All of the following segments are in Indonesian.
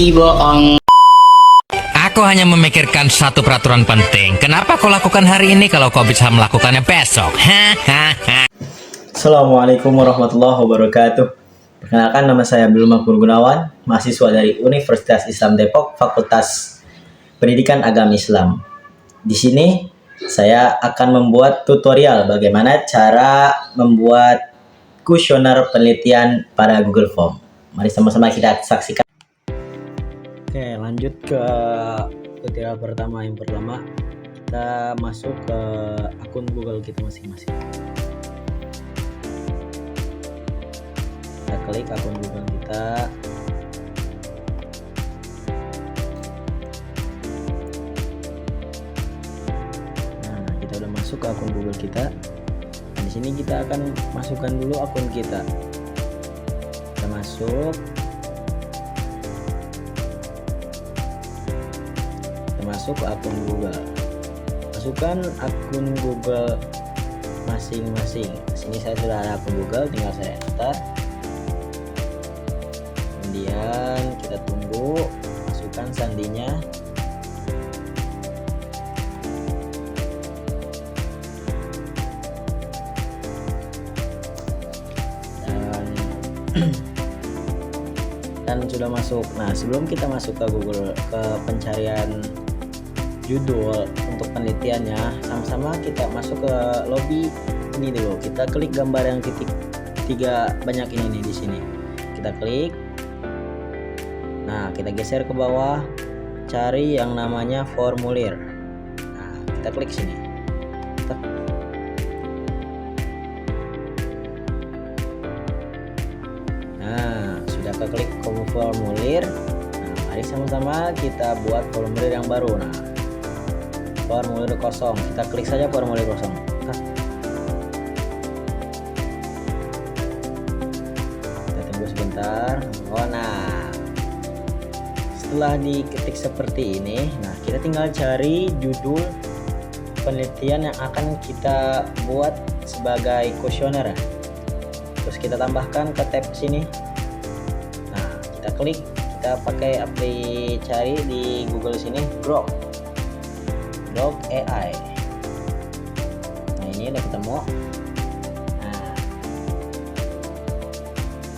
Ih, bohong. Aku hanya memikirkan satu peraturan penting. Kenapa kau lakukan hari ini kalau kau bisa melakukannya besok? Assalamualaikum warahmatullahi wabarakatuh. Perkenalkan, nama saya Abdul Makmur Gunawan, mahasiswa dari Universitas Islam Depok, Fakultas Pendidikan Agama Islam. Di sini saya akan membuat tutorial bagaimana cara membuat kuesioner penelitian pada Google Form. Mari sama-sama kita saksikan. Oke, lanjut ke tutorial pertama. Yang pertama, kita masuk ke akun Google kita masing-masing. Kita klik akun Google kita. Nah, kita udah masuk ke akun Google kita. Nah, di sini kita akan masukkan dulu akun kita. Kita masuk. Kita masuk ke akun Google. Masukkan akun Google masing-masing. Di sini saya sudah ada akun Google, tinggal saya enter. Kemudian kita tunggu, masukkan sandinya. Dan sudah masuk. Nah, sebelum kita masuk ke Google, ke pencarian judul untuk penelitiannya, sama-sama kita masuk ke lobby ini dulu. Kita klik gambar yang titik 3 banyak ini nih di sini. Kita klik. Nah, kita geser ke bawah, cari yang namanya formulir. Nah, kita klik sini. Nah, sudah keklik ke formulir. Nah, mari sama-sama kita buat formulir yang baru. Nah, formulir kosong. Kita klik saja formulir kosong. Kita tunggu sebentar. Oh, nah, setelah diketik seperti ini, nah kita tinggal cari judul penelitian yang akan kita buat sebagai kuesioner. Terus kita tambahkan ke tab sini. Nah, kita klik, kita pakai aplikasi cari di Google sini, Grok AI. Nah, ini udah ketemu. Nah,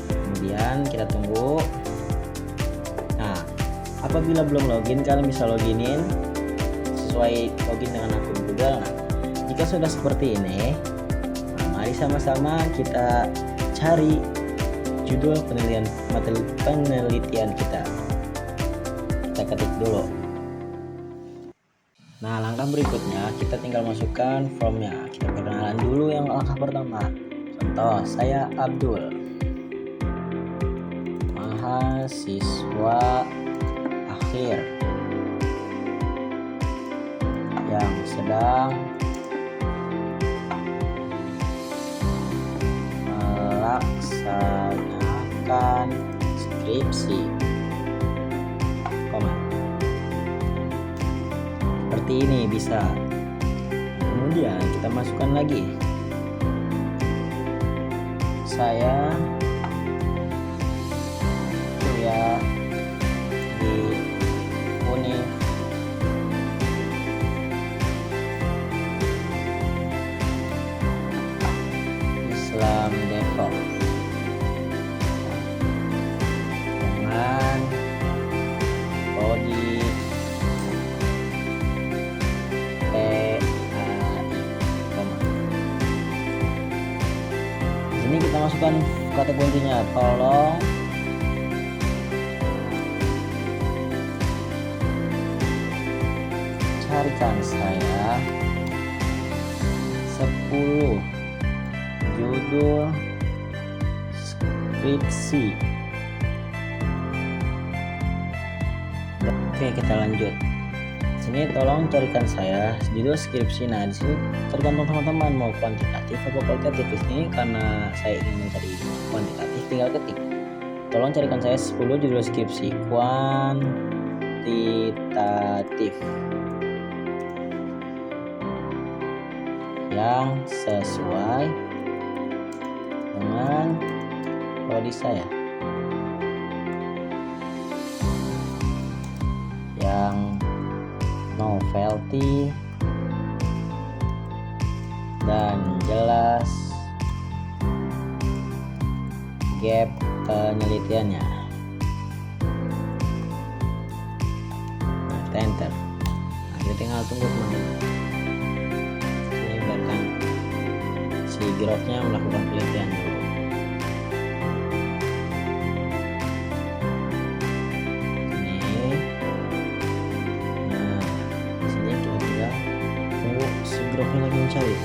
kemudian kita tunggu. Nah, apabila belum login, kalian bisa loginin sesuai login dengan akun Google. Nah, jika sudah seperti ini, nah, mari sama-sama kita cari judul penelitian kita. Kita ketik dulu. Nah, langkah berikutnya kita tinggal masukkan formnya. Kita perkenalan dulu yang langkah pertama. Contoh, saya Abdul, mahasiswa akhir yang sedang melaksanakan skripsi, seperti ini bisa. Kemudian kita masukkan lagi, saya kuliah di Islam Depok dengan prodi PAI. Di sini kita masukkan kata kuncinya, tolong carikan saya 10 judul skripsi. Oke, kita lanjut. Sini tolong carikan saya judul skripsi. Nah, di sini tergantung teman-teman mau kuantitatif atau kualitatif. Di sini karena saya ingin mencari kuantitatif, tinggal ketik, tolong carikan saya 10 judul skripsi kuantitatif yang sesuai dengan prodi saya. novelty, dan jelas gap penelitiannya. Nah, kita enter. Nah, kita tinggal tunggu teman-teman. Ini biarkan si graph-nya melakukan penelitian dulu. Grafnya lagi mencari.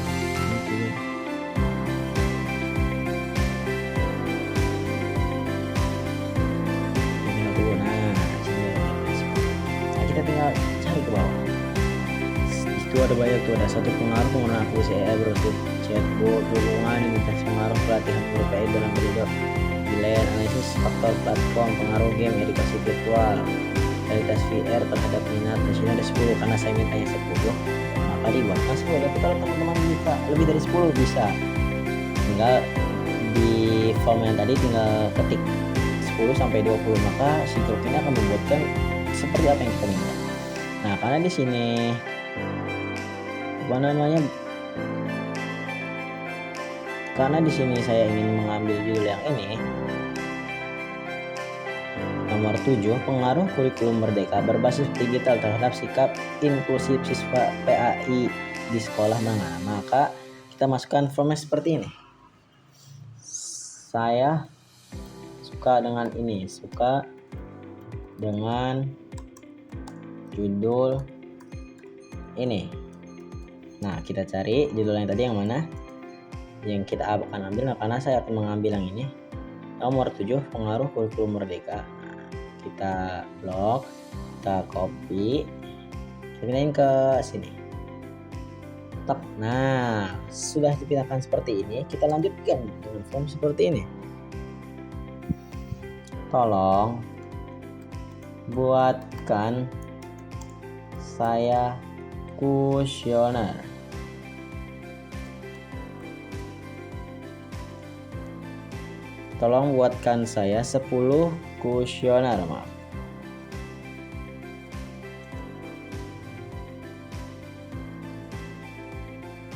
Nah, kita tinggal cari ke bawah. Itu ada banyak tuh, ada satu pengaruh penggunaan API berarti chatbot, hubungan, imitasi pengaruh pelatihan guru PI dalam bentuk nilai analisis faktor platform, pengaruh game, edukasi virtual, realitas VR terhadap minat. Di sini ada 10 karena saya mintanya 10. Maka dibuatkan 10, tapi kalau teman-teman bisa lebih dari 10 bisa, tinggal di form yang tadi tinggal ketik 10 sampai 20, maka si grup ini akan membuatkan seperti apa yang kita minta. Nah, karena di sini apa namanya, karena di sini saya ingin mengambil judul yang ini, nomor 7, pengaruh kurikulum merdeka berbasis digital terhadap sikap inklusif siswa PAI di sekolah menengah. Maka kita masukkan formatnya seperti ini. Saya suka dengan ini, suka dengan judul ini. Nah, kita cari judul yang tadi yang mana yang kita akan ambil. Nah, karena saya akan mengambil yang ini, nomor 7, pengaruh kurikulum merdeka. Kita blok, kita copy, kita pindahin ke sini. Tap. Nah, sudah dipindahkan seperti ini. Kita lanjutkan dengan form seperti ini. Tolong buatkan saya kuesioner. Tolong buatkan saya 10 kuesioner, maaf.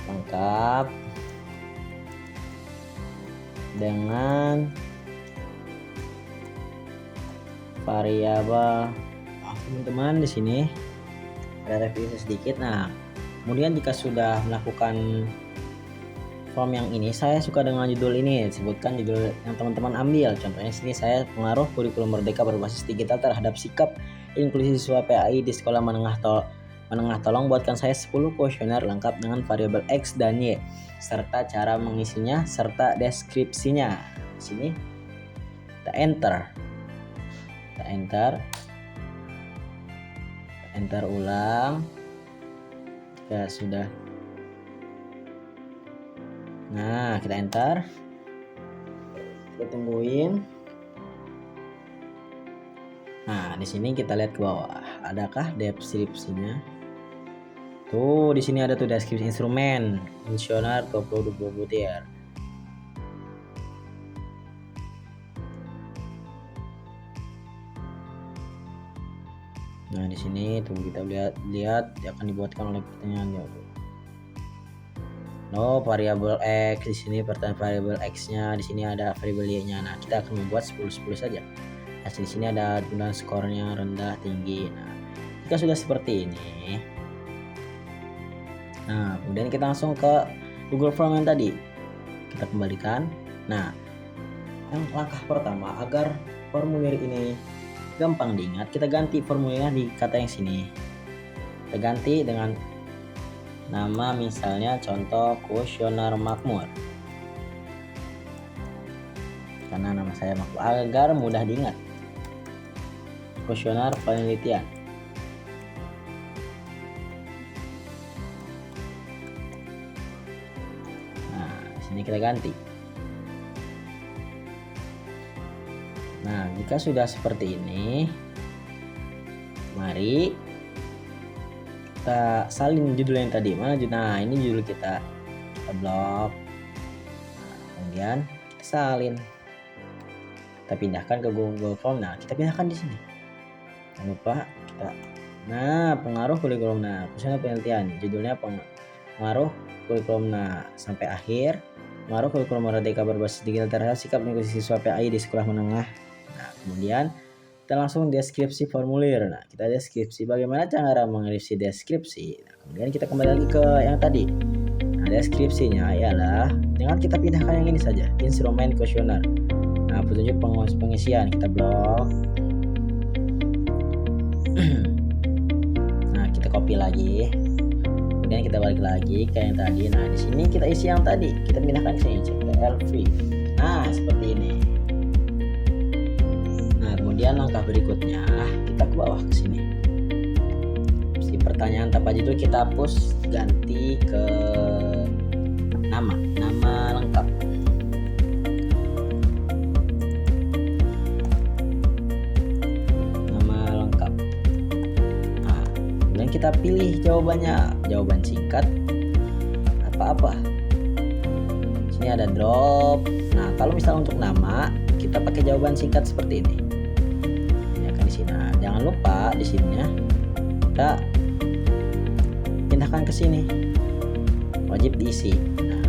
Lengkap dengan variabel. Teman-teman, di sini ada revisi sedikit. Nah, kemudian jika sudah melakukan form yang ini, saya suka dengan judul ini, sebutkan judul yang teman-teman ambil. Contohnya sini saya pengaruh kurikulum merdeka berbasis digital terhadap sikap inklusi siswa PAI di sekolah menengah. Tolong buatkan saya 10 kuesioner lengkap dengan variabel X dan Y serta cara mengisinya serta deskripsinya. Di sini kita enter. Kita enter ulang. Ya sudah. Nah, kita enter. Kita tungguin. Nah, di sini kita lihat ke bawah. Adakah deskripsinya? Tuh, di sini ada tuh deskripsi instrumen, kuesioner 20 butir. Nah, di sini tuh kita lihat akan dibuatkan oleh pertanyaan jawab. No, variabel X di sini, pertanyaan variabel X-nya, di sini ada variabel Y-nya. Nah, kita akan membuat 10 saja. Nah, di sini ada jumlah skornya rendah, tinggi. Nah, jika sudah seperti ini, nah, kemudian kita langsung ke Google Form yang tadi. Kita kembalikan. Nah, yang langkah pertama agar formulir ini gampang diingat, kita ganti formulirnya di kata yang sini. Kita ganti dengan nama, misalnya contoh kuesioner makmur, karena nama saya makmur, agar mudah diingat. Kuesioner penelitian. Nah, di sini kita ganti. Nah, jika sudah seperti ini, mari kita salin judul yang tadi. Mana judul? Nah, ini judul kita blok. Nah, kemudian kita salin, kita pindahkan ke Google Form. Nah, kita pindahkan di sini. Jangan lupa kita Nah, pengaruh kurikulum. Nah, kuesioner penelitian. Judulnya pengaruh kurikulum sampai akhir. Pengaruh kurikulum Merdeka berbasis digital terhadap sikap negosiasi siswa PAI di sekolah menengah. Nah, kemudian kita langsung deskripsi formulir. Nah, kita deskripsi bagaimana cara mengerisi deskripsi. Nah, kemudian kita kembali lagi ke yang tadi. Nah, deskripsinya ialah dengan kita pindahkan yang ini saja, instrumen kuesioner. Nah, petunjuk pengisian kita blok. Nah, kita copy lagi. Kemudian kita balik lagi ke yang tadi. Nah, di sini kita isi yang tadi. Kita pindahkan ke sini, LV. Nah, seperti ini. Nah, kemudian langkah berikutnya kita ke bawah ke sini. Si pertanyaan tanpa judul kita hapus, ganti ke nama lengkap. Kita pilih jawabannya, jawaban singkat apa-apa. Sini ada drop. Nah, kalau misalnya untuk nama kita pakai jawaban singkat seperti ini. Ya kan di sini. Nah, jangan lupa di sininya kita pindahkan ke sini. Wajib diisi. Nah,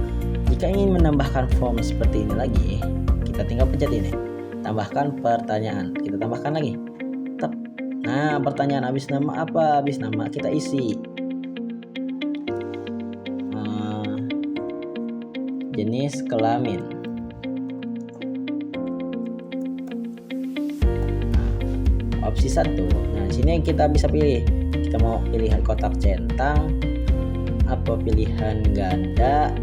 jika ingin menambahkan form seperti ini lagi, kita tinggal pencet ini. Tambahkan pertanyaan. Kita tambahkan lagi. Nah, pertanyaan habis nama apa? Habis nama kita isi jenis kelamin. Nah, opsi 1. Nah, di sini kita bisa pilih. Kita mau pilihan kotak centang, apa pilihan ganda,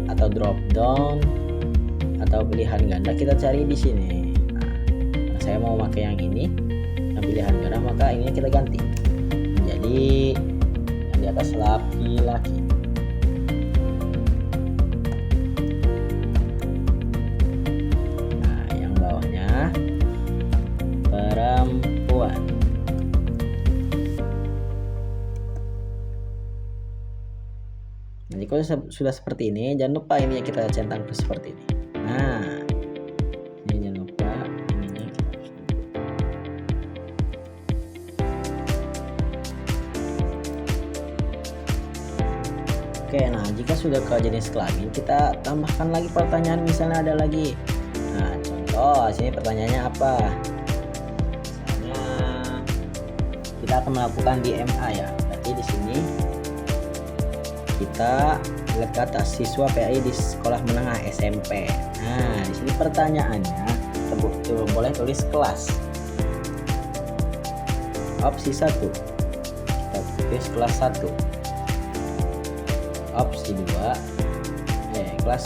atau drop down, atau pilihan ganda kita cari di sini. Nah, saya mau pakai yang ini. Pilihan ganda, maka ini kita ganti jadi yang di atas laki-laki. Nah, yang bawahnya perempuan. Nah, jika sudah seperti ini, jangan lupa ini kita centang seperti ini. Nah, oke, nah jika sudah ke jenis kelamin, kita tambahkan lagi pertanyaan, misalnya ada lagi. Nah, contoh sini pertanyaannya apa? Misalnya kita akan melakukan DMA ya. Berarti di sini kita lihat ke atas, siswa PAI di sekolah menengah SMP. Nah, di sini pertanyaannya boleh tulis kelas. Opsi 1. Kita tulis kelas 1. Opsi 2 kelas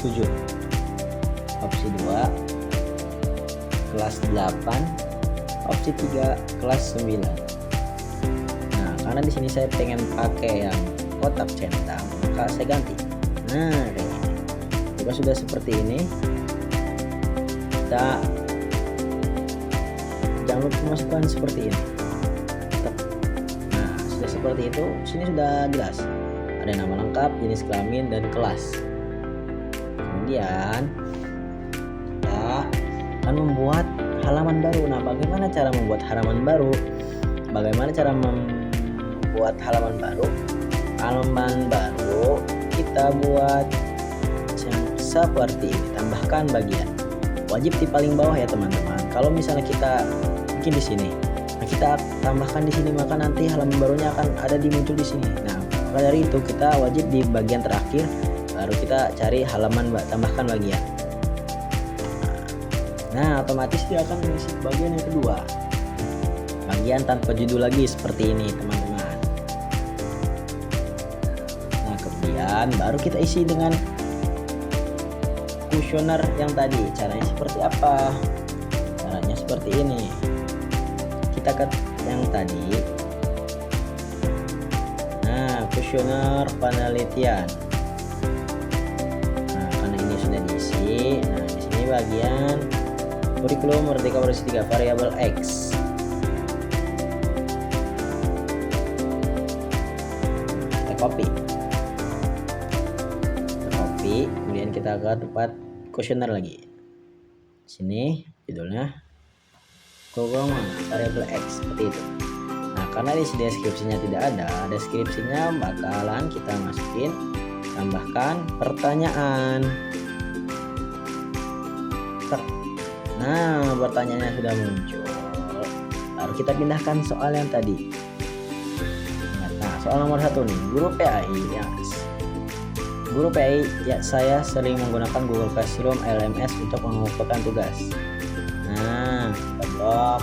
7. Opsi 2 kelas 8. Opsi 3 kelas 9. Nah, karena di sini saya pengen pakai yang kotak centang, maka saya ganti. Nah, kayak gini. Jika sudah seperti ini, kita jangan lupa masukkan seperti ini. Seperti itu, sini sudah jelas. Ada nama lengkap, jenis kelamin, dan kelas. Kemudian kita akan membuat halaman baru. Nah, bagaimana cara membuat halaman baru? Bagaimana cara membuat halaman baru? Halaman baru kita buat seperti ini. Tambahkan bagian. Wajib di paling bawah ya teman-teman. Kalau misalnya kita bikin di sini, kita tambahkan di sini, maka nanti halaman barunya akan ada muncul di sini. Nah, maka dari itu kita wajib di bagian terakhir baru kita cari halaman tambahkan bagian. Nah, otomatis dia akan mengisi bagian yang kedua, bagian tanpa judul lagi seperti ini teman-teman. Nah, kemudian baru kita isi dengan kuesioner yang tadi. Caranya seperti apa? Caranya seperti ini. Kita ke yang tadi. Nah, kuesioner penelitian. Nah, karena ini sudah diisi. Nah, di sini bagian kurikulum Merdeka berbasis 3 variabel X. Kita copy. Kemudian kita ke tempat kuesioner lagi. Sini judulnya kurung variabel X seperti itu. Nah, karena di deskripsinya tidak ada, deskripsinya bakalan kita masukin tambahkan pertanyaan. Nah, pertanyaannya sudah muncul. Lalu kita pindahkan soal yang tadi. Nah, soal nomor 1 nih, guru PAI ya, saya sering menggunakan Google Classroom LMS untuk mengumpulkan tugas. Nah, kita blok,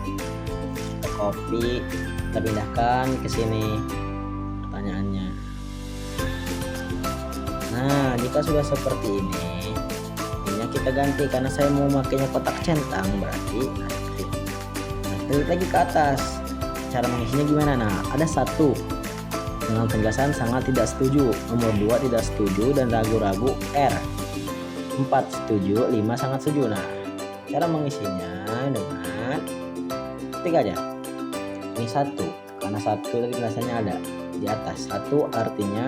kita copy, kita pindahkan ke sini pertanyaannya. Nah, jika sudah seperti ini kita ganti, karena saya mau makainya kotak centang, berarti klik lagi ke atas. Cara mengisinya gimana? Nah, ada 1 dengan penjelasan sangat tidak setuju, nomor 2 tidak setuju dan ragu-ragu, R 4 setuju, 5 sangat setuju. Nah, cara mengisinya dengan ketik aja ini 1, karena 1 tadi penjelasannya ada di atas. 1 artinya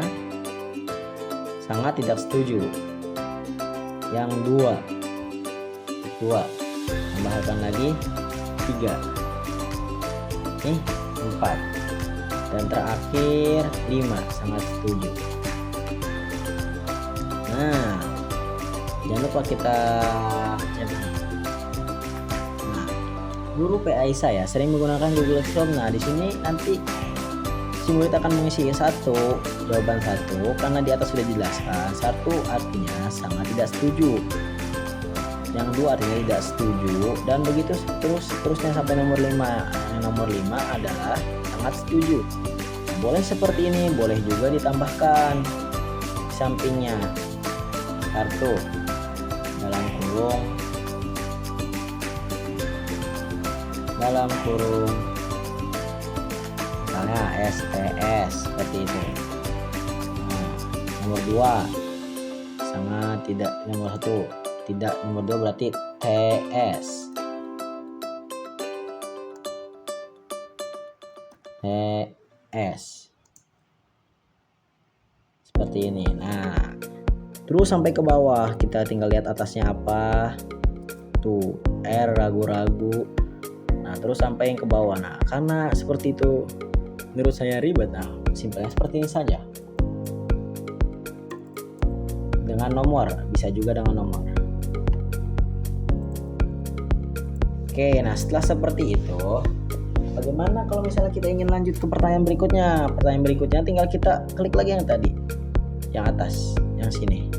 sangat tidak setuju. Yang 2 tambahkan lagi 3, nih 4, dan terakhir 5 sangat setuju. Nah, jangan lupa kita cek. Nah, guru PAI saya sering menggunakan Google Classroom. Nah, di sini nanti si murid akan mengisi 1, jawaban 1, karena di atas sudah dijelaskan. 1 artinya sangat tidak setuju, yang 2 artinya tidak setuju, dan begitu terusnya sampai nomor 5. Yang nomor 5 adalah sangat setuju. Boleh seperti ini, boleh juga ditambahkan di sampingnya kartu dalam kurung misalnya STS seperti itu. Nah, nomor 2 sangat tidak, nomor 1 tidak, nomor 2 berarti TS seperti ini. Nah, terus sampai ke bawah kita tinggal lihat atasnya apa tuh, R ragu-ragu. Nah, terus sampai yang ke bawah. Nah, karena seperti itu menurut saya ribet, nah simpelnya seperti ini saja, dengan nomor, bisa juga dengan nomor. Oke, nah setelah seperti itu, bagaimana kalau misalnya kita ingin lanjut ke pertanyaan berikutnya? Pertanyaan berikutnya tinggal kita klik lagi yang tadi, yang atas, yang sini.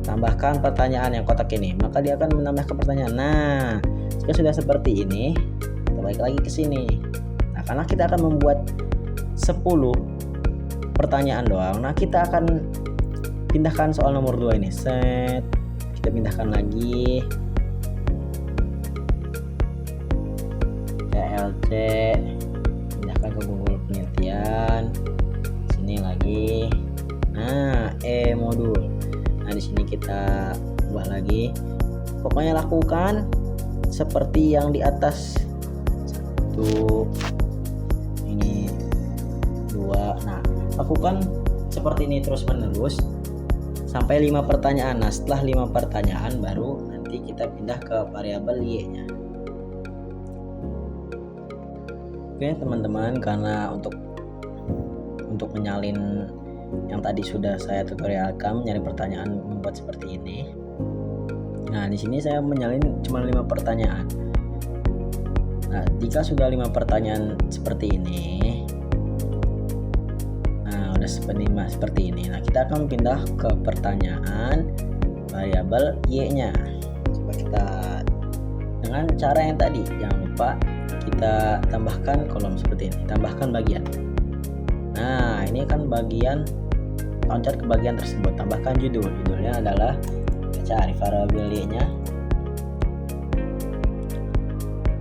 Tambahkan pertanyaan yang kotak ini, maka dia akan menambahkan pertanyaan. Nah, jika sudah seperti ini, kita balik lagi ke sini. Nah, karena kita akan membuat 10 pertanyaan doang, nah kita akan pindahkan soal nomor 2 ini. Set, kita pindahkan lagi LC, pindahkan ke Google penelitian, sini lagi. Nah, modul. Nah, di sini kita buat lagi. Pokoknya lakukan seperti yang di atas. 1, ini 2. Nah, lakukan seperti ini terus menerus sampai 5 pertanyaan. Nah, setelah 5 pertanyaan baru nanti kita pindah ke variabel Y-nya. Oke teman-teman, karena untuk menyalin yang tadi sudah saya tutorialkan, mencari pertanyaan membuat seperti ini. Nah, di sini saya menyalin cuma 5 pertanyaan. Nah, jika sudah 5 pertanyaan seperti ini, nah udah seperti ini. Nah, kita akan pindah ke pertanyaan variabel Y-nya. Coba kita dengan cara yang tadi, jangan lupa kita tambahkan kolom seperti ini, tambahkan bagian. Nah, ini kan bagian, loncat ke bagian tersebut, tambahkan judulnya adalah, kita cari variabel Y-nya.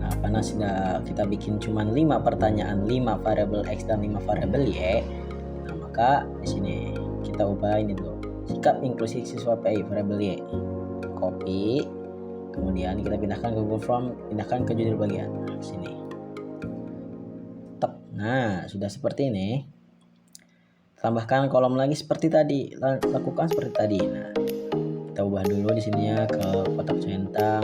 Nah, karena sudah kita bikin cuma 5 pertanyaan, 5 variabel X dan 5 variabel Y, nah maka di sini kita ubah ini dulu, sikap inklusif siswa PAI variabel Y, copy, kemudian kita pindahkan ke Google Form, pindahkan ke judul bagian sini. Nah, sudah seperti ini. Tambahkan kolom lagi seperti tadi, lakukan seperti tadi. Nah, kita kita ubah dulu di sininya ke kotak centang.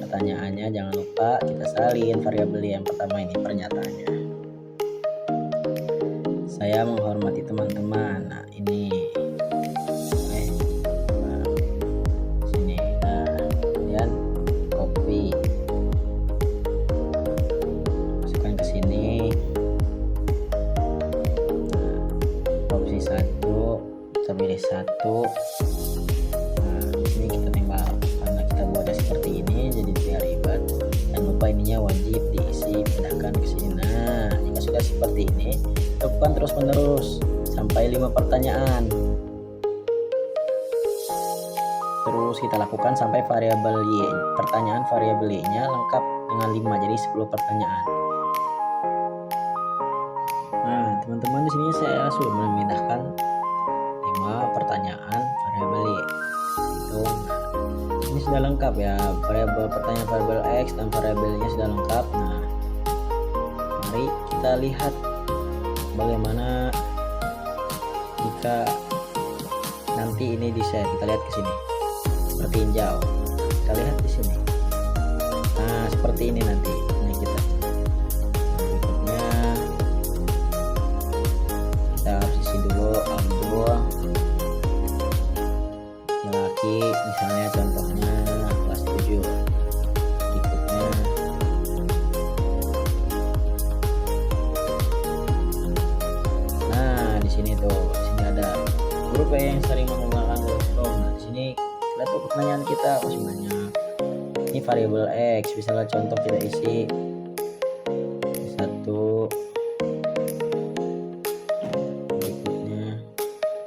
Pertanyaannya jangan lupa kita salin variabel yang pertama ini pernyataannya. Saya menghormati teman-teman. Nah, ini. Nah, sini. Nah, kemudian copy. Masukkan ke sini. Nah, opsi 1, kita pilih 1. Nah, di sini kita tembak karena kita buatnya seperti ini jadi tidak ribet. Jangan lupa ininya wajib diisi, pindahkan ke sini. Nah, jika sudah seperti ini, lakukan terus menerus sampai 5 pertanyaan. Terus kita lakukan sampai variabel y, pertanyaan variabel y-nya lengkap dengan 5, jadi 10 pertanyaan. Nah, teman-teman, di sini saya sudah memindahkan 5 pertanyaan variabel y. Hitung. Ini sudah lengkap ya, variabel pertanyaan variabel x dan variabelnya sudah lengkap. Nah, mari kita lihat bagaimana jika nanti ini di set. Kita lihat ke sini seperti hijau, kita lihat di sini. Nah, seperti ini nanti. Ini kita berikutnya kita harus isi dulu Abdul laki, misalnya contohnya kelas 7. Berikutnya sini tuh, di sini ada grup yang sering menggunakan Google. Nah, di sini lihat tuh pertanyaan kita masih banyak. Ini variabel x, misalnya contoh kita isi 1. Berikutnya,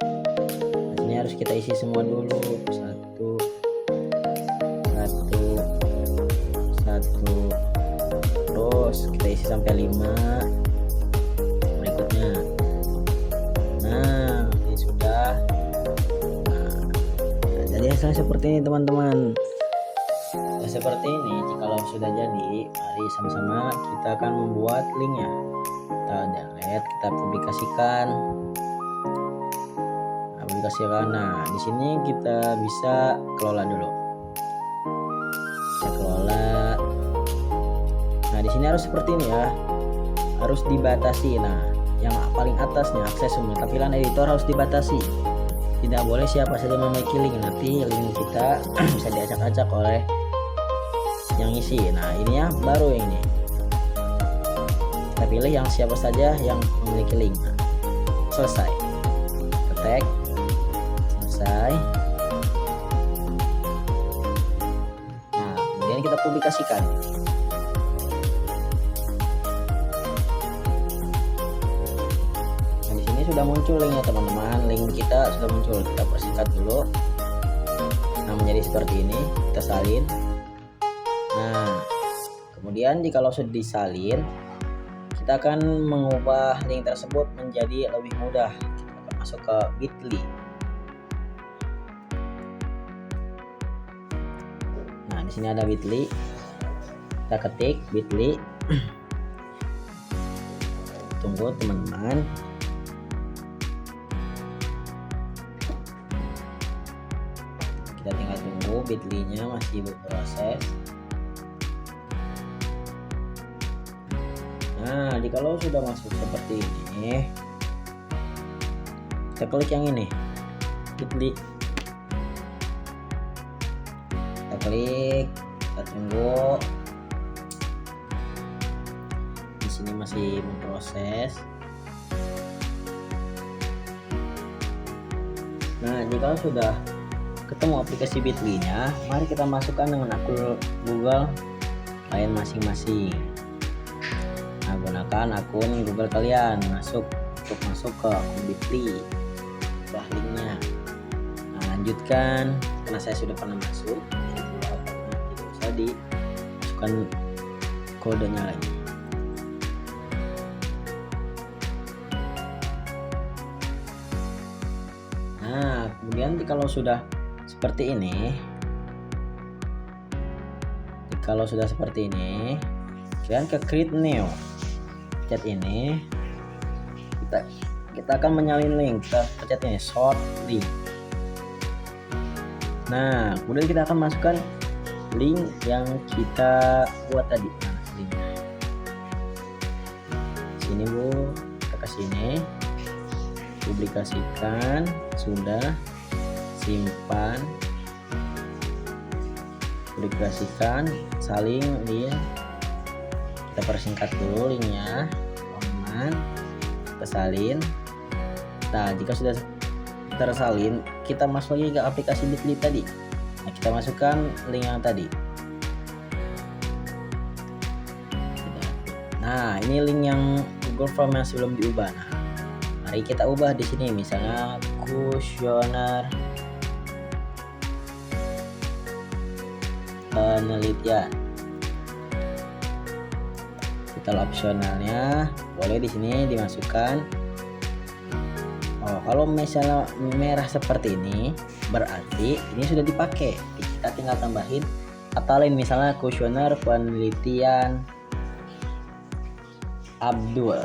nah, ini harus kita isi semua dulu. 1 terus kita isi sampai 5. Berikutnya, nah ini sudah. Nah, jadi hasilnya seperti ini teman-teman. Nah, seperti ini. Jikalau sudah jadi, mari sama-sama kita akan membuat linknya. Kita delete, kita publikasikan. Nah, di sini kita bisa kelola dulu. Kita kelola. Nah, di sini harus seperti ini ya. Harus dibatasi. Nah, yang paling atasnya akses semua tampilan editor harus dibatasi. Tidak boleh siapa saja memiliki link. Nanti link kita bisa diacak-acak oleh yang isi. Nah, ini ya baru yang ini. Kita pilih yang siapa saja yang memiliki link. Nah, selesai. Tag selesai. Nah, kemudian kita publikasikan. Sudah muncul linknya teman-teman, link kita sudah muncul. Kita persingkat dulu. Nah, menjadi seperti ini, kita salin. Nah, kemudian jikalau sudah disalin, kita akan mengubah link tersebut menjadi lebih mudah. Kita akan masuk ke Bitly. Nah, di sini ada Bitly. Kita ketik Bitly. Tunggu teman-teman. Kita tinggal tunggu, Bitly-nya masih berproses. Nah, jikalau sudah masuk seperti ini, kita klik yang ini, Bitly. Kita klik, kita tunggu. Di sini masih memproses. Nah, jikalau sudah ketemu aplikasi Bitly-nya, mari kita masukkan dengan akun Google kalian masing-masing. Nah, gunakan akun Google kalian untuk masuk ke akun Bitly. Ubah linknya. Nah, lanjutkan karena saya sudah pernah masuk, tidak usah dimasukkan kodenya lagi. Nah, kemudian kalau sudah seperti ini, kalian ke create new chat ini, kita akan menyalin link. Kita pencet ini short link. Nah, kemudian kita akan masukkan link yang kita buat tadi. Nah, link. Sini Bu, kita ke sini. Publikasikan, sudah. Simpan. Publikasikan, salin link. Kita persingkat dulu linknya. Aman. Kita salin. Nah, jika sudah tersalin, kita masuk lagi ke aplikasi Bitly tadi. Nah, kita masukkan link yang tadi. Nah, ini link yang Google Form yang sebelum diubah. Nah, mari kita ubah di sini, misalnya kuesioner penelitian. Detail opsionalnya boleh di sini dimasukkan. Oh, kalau misalnya merah seperti ini, berarti ini sudah dipakai. Kita tinggal tambahin kata lain, misalnya kuesioner penelitian Abdul.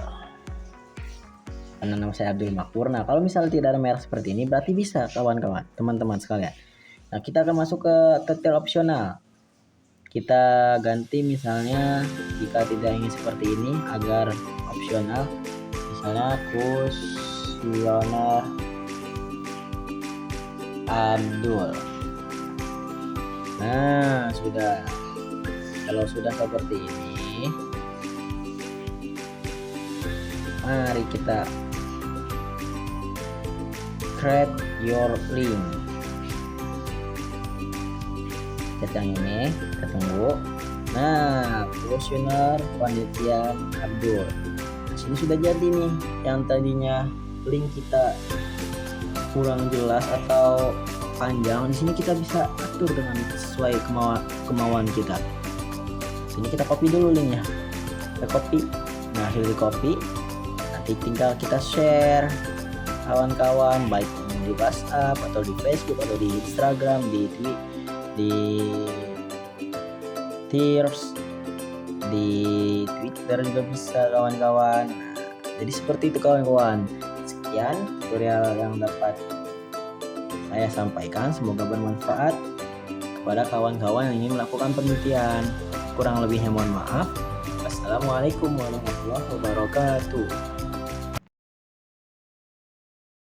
Karena nama saya Abdul Makmur. Nah, kalau misalnya tidak ada merah seperti ini, berarti bisa kawan-kawan, teman-teman sekalian. Nah, kita akan masuk ke detail opsional. Kita ganti misalnya jika tidak ingin seperti ini agar opsional, misalnya kuesioner Abdul. Nah, sudah. Kalau sudah seperti ini, mari kita create your link. Chat yang ini, kita tunggu. Nah, kuesioner penelitian Abdul. Nah, sini sudah jadi nih. Yang tadinya link kita kurang jelas atau panjang, di sini kita bisa atur dengan sesuai kemauan kita. Sini kita copy dulu linknya. Kita copy. Nah, hasil di copy. Nanti tinggal kita share kawan-kawan, baik di WhatsApp atau di Facebook atau di Instagram, di Tears, di Twitter juga bisa kawan-kawan. Nah, jadi seperti itu kawan-kawan. Sekian tutorial yang dapat saya sampaikan, semoga bermanfaat kepada kawan-kawan yang ingin melakukan penelitian. Kurang lebihnya mohon maaf. Wassalamualaikum warahmatullahi wabarakatuh.